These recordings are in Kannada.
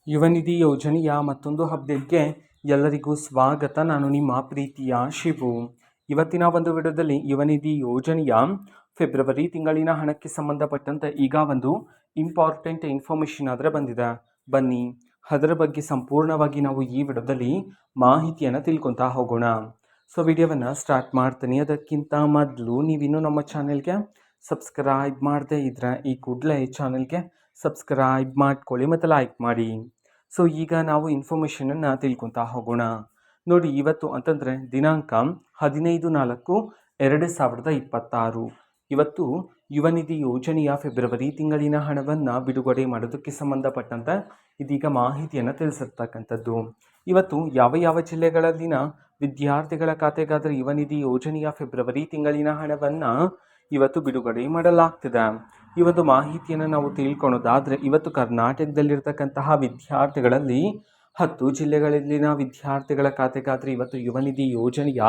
ಯುವನಿಧಿ ಯೋಜನೆಯ ಮತ್ತೊಂದು ಅಪ್ಡೇಟ್ಗೆ ಎಲ್ಲರಿಗೂ ಸ್ವಾಗತ. ನಾನು ನಿಮ್ಮ ಪ್ರೀತಿಯ ಶಿವು. ಇವತ್ತಿನ ಒಂದು ವಿಡಿಯೋದಲ್ಲಿ ಯುವನಿಧಿ ಯೋಜನೆಯ ಫೆಬ್ರವರಿ ತಿಂಗಳಿನ ಹಣಕ್ಕೆ ಸಂಬಂಧಪಟ್ಟಂತೆ ಈಗ ಒಂದು ಇಂಪಾರ್ಟೆಂಟ್ ಇನ್ಫಾರ್ಮೇಷನ್ ಆದರೆ ಬಂದಿದೆ. ಬನ್ನಿ ಅದರ ಬಗ್ಗೆ ಸಂಪೂರ್ಣವಾಗಿ ನಾವು ಈ ವಿಡಿಯೋದಲ್ಲಿ ಮಾಹಿತಿಯನ್ನು ತಿಳ್ಕೊತಾ ಹೋಗೋಣ. ಸೊ ವಿಡಿಯೋವನ್ನು ಸ್ಟಾರ್ಟ್ ಮಾಡ್ತೀನಿ. ಅದಕ್ಕಿಂತ ಮೊದಲು ನೀವಿನ್ನೂ ನಮ್ಮ ಚಾನೆಲ್ಗೆ ಸಬ್ಸ್ಕ್ರೈಬ್ ಮಾಡದೇ ಇದ್ರೆ ಈ ಕೂಡಲೇ ಚಾನೆಲ್ಗೆ ಸಬ್ಸ್ಕ್ರೈಬ್ ಮಾಡ್ಕೊಳ್ಳಿ ಮತ್ತು ಲೈಕ್ ಮಾಡಿ. ಸೊ ಈಗ ನಾವು ಇನ್ಫಾರ್ಮೇಷನನ್ನು ತಿಳ್ಕೊತಾ ಹೋಗೋಣ. ನೋಡಿ, ಇವತ್ತು ಅಂತಂದರೆ ದಿನಾಂಕ 15/4/2026. ಇವತ್ತು ಯುವನಿಧಿ ಯೋಜನೆಯ ಫೆಬ್ರವರಿ ತಿಂಗಳಿನ ಹಣವನ್ನು ಬಿಡುಗಡೆ ಮಾಡೋದಕ್ಕೆ ಸಂಬಂಧಪಟ್ಟಂತೆ ಇದೀಗ ಮಾಹಿತಿಯನ್ನು ತಿಳಿಸಿರ್ತಕ್ಕಂಥದ್ದು. ಇವತ್ತು ಯಾವ ಜಿಲ್ಲೆಗಳಲ್ಲಿನ ವಿದ್ಯಾರ್ಥಿಗಳ ಖಾತೆಗಾದರೆ ಯುವನಿಧಿ ಯೋಜನೆಯ ಫೆಬ್ರವರಿ ತಿಂಗಳಿನ ಹಣವನ್ನು ಇವತ್ತು ಬಿಡುಗಡೆ ಮಾಡಲಾಗ್ತಿದೆ. ಈ ಒಂದು ಮಾಹಿತಿಯನ್ನು ನಾವು ತಿಳ್ಕೊಳೋದಾದರೆ, ಇವತ್ತು ಕರ್ನಾಟಕದಲ್ಲಿರ್ತಕ್ಕಂತಹ ವಿದ್ಯಾರ್ಥಿಗಳಲ್ಲಿ 10 ಜಿಲ್ಲೆಗಳಲ್ಲಿನ ವಿದ್ಯಾರ್ಥಿಗಳ ಖಾತೆಗಾದರೆ ಇವತ್ತು ಯುವನಿಧಿ ಯೋಜನೆಯ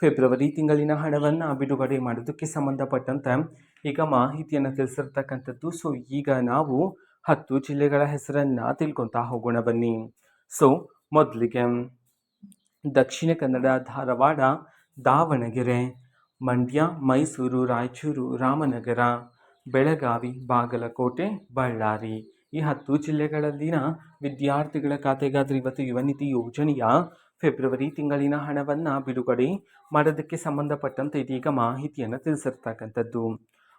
ಫೆಬ್ರವರಿ ತಿಂಗಳಿನ ಹಣವನ್ನು ಬಿಡುಗಡೆ ಮಾಡೋದಕ್ಕೆ ಸಂಬಂಧಪಟ್ಟಂತೆ ಈಗ ಮಾಹಿತಿಯನ್ನು ತಿಳಿಸಿರ್ತಕ್ಕಂಥದ್ದು. ಸೊ ಈಗ ನಾವು 10 ಜಿಲ್ಲೆಗಳ ಹೆಸರನ್ನು ತಿಳ್ಕೊತಾ ಹೋಗೋಣ ಬನ್ನಿ. ಸೊ ಮೊದಲಿಗೆ ದಕ್ಷಿಣ ಕನ್ನಡ, ಧಾರವಾಡ, ದಾವಣಗೆರೆ, ಮಂಡ್ಯ, ಮೈಸೂರು, ರಾಯಚೂರು, ರಾಮನಗರ, ಬೆಳಗಾವಿ, ಬಾಗಲಕೋಟೆ, ಬಳ್ಳಾರಿ, ಈ 10 ಜಿಲ್ಲೆಗಳಲ್ಲಿನ ವಿದ್ಯಾರ್ಥಿಗಳ ಖಾತೆಗಾದರೆ ಇವತ್ತು ಯುವನಿಧಿ ಯೋಜನೆಯ ಫೆಬ್ರವರಿ ತಿಂಗಳಿನ ಹಣವನ್ನು ಬಿಡುಗಡೆ ಮಾಡೋದಕ್ಕೆ ಸಂಬಂಧಪಟ್ಟಂತೆ ಇದೀಗ ಮಾಹಿತಿಯನ್ನು ತಿಳಿಸಿರ್ತಕ್ಕಂಥದ್ದು.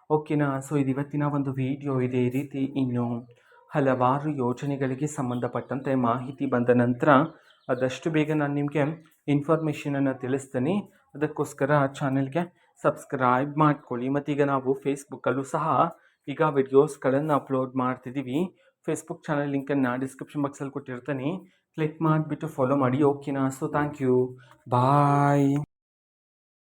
ಓಕೆನಾ. ಸೊ ಇದು ಇವತ್ತಿನ ಒಂದು ವಿಡಿಯೋ. ಇದೇ ರೀತಿ ಇನ್ನು ಹಲವಾರು ಯೋಜನೆಗಳಿಗೆ ಸಂಬಂಧಪಟ್ಟಂತೆ ಮಾಹಿತಿ ಬಂದ ನಂತರ ಆದಷ್ಟು ಬೇಗ ನಾನು ನಿಮಗೆ ಇನ್ಫಾರ್ಮೇಷನನ್ನು ತಿಳಿಸ್ತೀನಿ. ಅದಕ್ಕೋಸ್ಕರ ಚಾನೆಲ್ಗೆ ಸಬ್ಸ್ಕ್ರೈಬ್ ಮಾಡ್ಕೊಳ್ಳಿ. ಮತ್ತೀಗ ನಾವು ಫೇಸ್ಬುಕ್ಕಲ್ಲೂ ಸಹ ಈಗ ವಿಡಿಯೋಸ್ಗಳನ್ನು ಅಪ್ಲೋಡ್ ಮಾಡ್ತಿದ್ದೀವಿ. ಫೇಸ್ಬುಕ್ ಚಾನಲ್ ಲಿಂಕನ್ನು ಡಿಸ್ಕ್ರಿಪ್ಷನ್ ಬಾಕ್ಸಲ್ಲಿ ಕೊಟ್ಟಿರ್ತೀನಿ. ಕ್ಲಿಕ್ ಮಾಡಿಬಿಟ್ಟು ಫಾಲೋ ಮಾಡಿ. ಓಕೆನಾ. So thank you. ಬಾಯ್.